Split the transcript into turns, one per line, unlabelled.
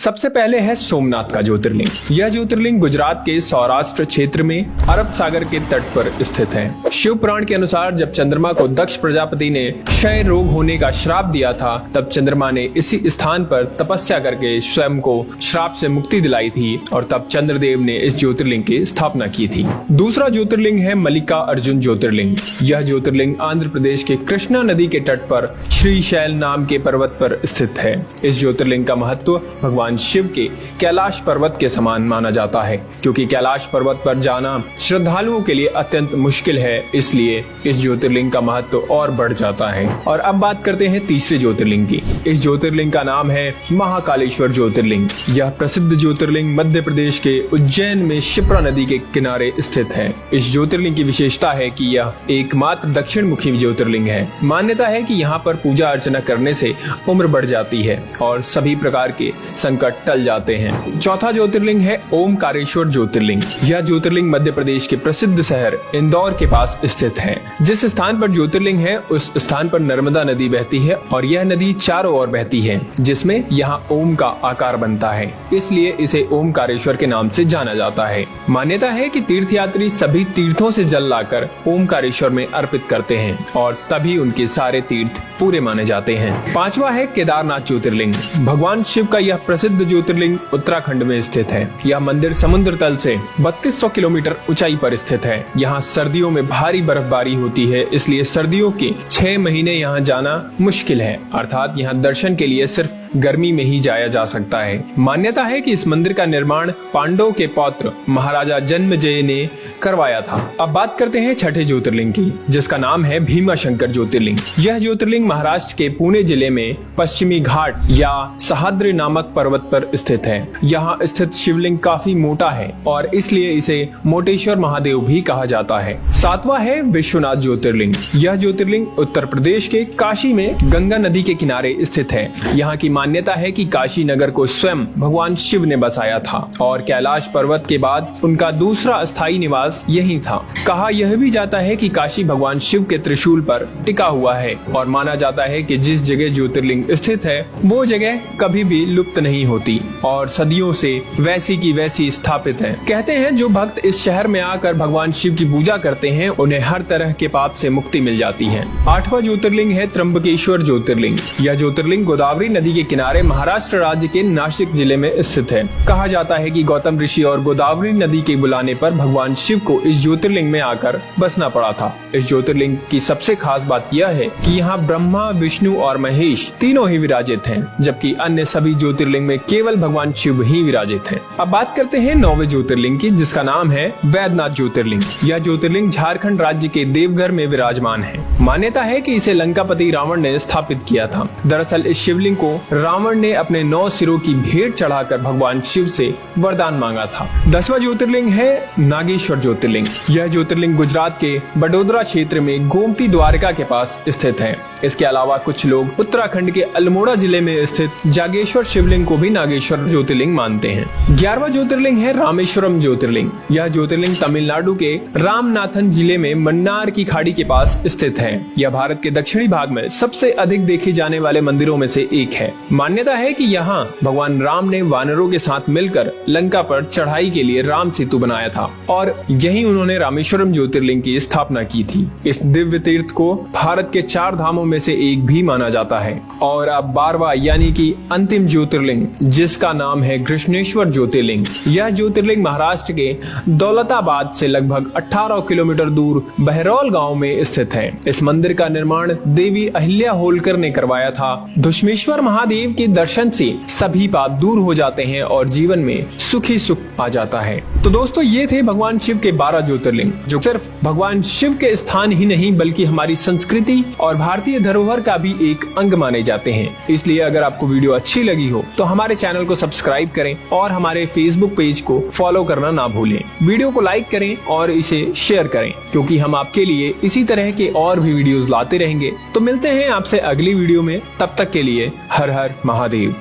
सबसे पहले है सोमनाथ का ज्योतिर्लिंग। यह ज्योतिर्लिंग गुजरात के सौराष्ट्र क्षेत्र में अरब सागर के तट पर स्थित है। शिव पुराण के अनुसार जब चंद्रमा को दक्ष प्रजापति ने क्षय रोग होने का श्राप दिया था, तब चंद्रमा ने इसी स्थान पर तपस्या करके स्वयं को श्राप से मुक्ति दिलाई थी और तब चंद्रदेव ने इस ज्योतिर्लिंग की स्थापना की थी। दूसरा ज्योतिर्लिंग है मल्लिका अर्जुन ज्योतिर्लिंग। यह ज्योतिर्लिंग आंध्र प्रदेश के कृष्णा नदी के तट पर श्रीशैल नाम के पर्वत पर स्थित है। इस ज्योतिर्लिंग का महत्व भगवान शिव के कैलाश पर्वत के समान माना जाता है, क्योंकि कैलाश पर्वत पर जाना श्रद्धालुओं के लिए अत्यंत मुश्किल है, इसलिए इस ज्योतिर्लिंग का महत्व और बढ़ जाता है। और अब बात करते हैं तीसरे ज्योतिर्लिंग की। इस ज्योतिर्लिंग का नाम है महाकालेश्वर ज्योतिर्लिंग। यह प्रसिद्ध ज्योतिर्लिंग मध्य प्रदेश के उज्जैन में शिप्रा नदी के किनारे स्थित है। इस ज्योतिर्लिंग की विशेषता है कि यह एकमात्र दक्षिण मुखी ज्योतिर्लिंग है। मान्यता है कि यहाँ पर पूजा अर्चना करने से उम्र बढ़ जाती है और सभी प्रकार के संकट टल जाते हैं। चौथा ज्योतिर्लिंग है ओमकारेश्वर ज्योतिर्लिंग। यह ज्योतिर्लिंग मध्य प्रदेश के प्रसिद्ध शहर इंदौर के पास स्थित है। जिस स्थान पर ज्योतिर्लिंग है उस स्थान पर नर्मदा नदी बहती है और यह नदी चारों ओर बहती है, जिसमें यहाँ ओम का आकार बनता है, इसलिए इसे ओमकारेश्वर के नाम से जाना जाता है। मान्यता है कि तीर्थयात्री सभी तीर्थों से जल लाकर ओमकारेश्वर में अर्पित करते हैं और तभी उनके सारे तीर्थ पूरे माने जाते हैं। पांचवा है केदारनाथ ज्योतिर्लिंग। भगवान शिव का यह प्रसिद्ध ज्योतिर्लिंग उत्तराखंड में स्थित है। यह मंदिर समुद्र तल से 3200 किलोमीटर ऊंचाई पर स्थित है। यहाँ सर्दियों में भारी बर्फबारी होती है, इसलिए सर्दियों के 6 महीने यहाँ जाना मुश्किल है, अर्थात यहाँ दर्शन के लिए सिर्फ गर्मी में ही जाया जा सकता है। मान्यता है कि इस मंदिर का निर्माण पांडवों के पौत्र महाराजा जन्मेजय ने करवाया था। अब बात करते हैं छठे ज्योतिर्लिंग की, जिसका नाम है भीमाशंकर ज्योतिर्लिंग। यह ज्योतिर्लिंग महाराष्ट्र के पुणे जिले में पश्चिमी घाट या सह्याद्री नामक पर्वत पर स्थित है। यहाँ स्थित शिवलिंग काफी मोटा है और इसलिए इसे मोटेश्वर महादेव भी कहा जाता है। सातवां है विश्वनाथ ज्योतिर्लिंग। यह ज्योतिर्लिंग उत्तर प्रदेश के काशी में गंगा नदी के किनारे स्थित है। यहाँ की मान्यता है कि काशी नगर को स्वयं भगवान शिव ने बसाया था और कैलाश पर्वत के बाद उनका दूसरा अस्थायी निवास यही था। कहा यह भी जाता है कि काशी भगवान शिव के त्रिशूल पर टिका हुआ है और माना जाता है कि जिस जगह ज्योतिर्लिंग स्थित है वो जगह कभी भी लुप्त नहीं होती और सदियों से वैसी की वैसी स्थापित है। कहते हैं जो भक्त इस शहर में आकर भगवान शिव की पूजा करते हैं उन्हें हर तरह के पाप से मुक्ति मिल जाती है। आठवां ज्योतिर्लिंग है त्र्यंबकेश्वर ज्योतिर्लिंग। यह ज्योतिर्लिंग गोदावरी नदी के किनारे महाराष्ट्र राज्य के नासिक जिले में स्थित है। कहा जाता है कि गौतम ऋषि और गोदावरी नदी के बुलाने पर भगवान शिव को इस ज्योतिर्लिंग में आकर बसना पड़ा था। इस ज्योतिर्लिंग की सबसे खास बात यह है कि यहाँ ब्रह्मा, विष्णु और महेश तीनों ही विराजित हैं, जबकि अन्य सभी ज्योतिर्लिंग में केवल भगवान शिव ही विराजित हैं। अब बात करते हैं 9वें ज्योतिर्लिंग की, जिसका नाम है वैद्यनाथ ज्योतिर्लिंग। यह ज्योतिर्लिंग झारखंड राज्य के देवघर में विराजमान है। मान्यता है कि इसे लंकापति रावण ने स्थापित किया था। दरअसल इस शिवलिंग को रावण ने अपने 9 सिरों की भेंट चढ़ाकर भगवान शिव से वरदान मांगा था। 10वां ज्योतिर्लिंग है नागेश्वर ज्योतिर्लिंग। यह ज्योतिर्लिंग गुजरात के बडोदरा क्षेत्र में गोमती द्वारका के पास स्थित है। इसके अलावा कुछ लोग उत्तराखंड के अल्मोड़ा जिले में स्थित जागेश्वर शिवलिंग को भी नागेश्वर ज्योतिर्लिंग मानते हैं। 11वां ज्योतिर्लिंग है रामेश्वरम ज्योतिर्लिंग। यह ज्योतिर्लिंग तमिलनाडु के रामनाथन जिले में मन्नार की खाड़ी के पास स्थित है। यह भारत के दक्षिणी भाग में सबसे अधिक देखे जाने वाले मंदिरों में से एक है। मान्यता है कि यहाँ भगवान राम ने वानरों के साथ मिलकर लंका पर चढ़ाई के लिए राम सेतु बनाया था और यही उन्होंने रामेश्वरम ज्योतिर्लिंग की स्थापना की थी। इस दिव्य तीर्थ को भारत के 4 धामों में से एक भी माना जाता है। और अब 12वां यानी कि अंतिम ज्योतिर्लिंग, जिसका नाम है कृष्णेश्वर ज्योतिर्लिंग। यह ज्योतिर्लिंग महाराष्ट्र के दौलताबाद से लगभग 18 किलोमीटर दूर बहरौल गांव में स्थित है। इस मंदिर का निर्माण देवी अहिल्या होलकर ने करवाया था। धुष्मेश्वर महादेव के दर्शन से सभी पाप दूर हो जाते हैं और जीवन में सुखी सुख आ जाता है। तो दोस्तों ये थे भगवान शिव के 12 ज्योतिर्लिंग, जो सिर्फ भगवान शिव के स्थान ही नहीं बल्कि हमारी संस्कृति और भारतीय धरोहर का भी एक अंग माने जाते हैं। इसलिए अगर आपको वीडियो अच्छी लगी हो तो हमारे चैनल को सब्सक्राइब करें और हमारे फेसबुक पेज को फॉलो करना ना भूलें। वीडियो को लाइक करें और इसे शेयर करें, क्योंकि हम आपके लिए इसी तरह के और भी वीडियोस लाते रहेंगे। तो मिलते हैं आपसे अगली वीडियो में, तब तक के लिए हर हर महादेव।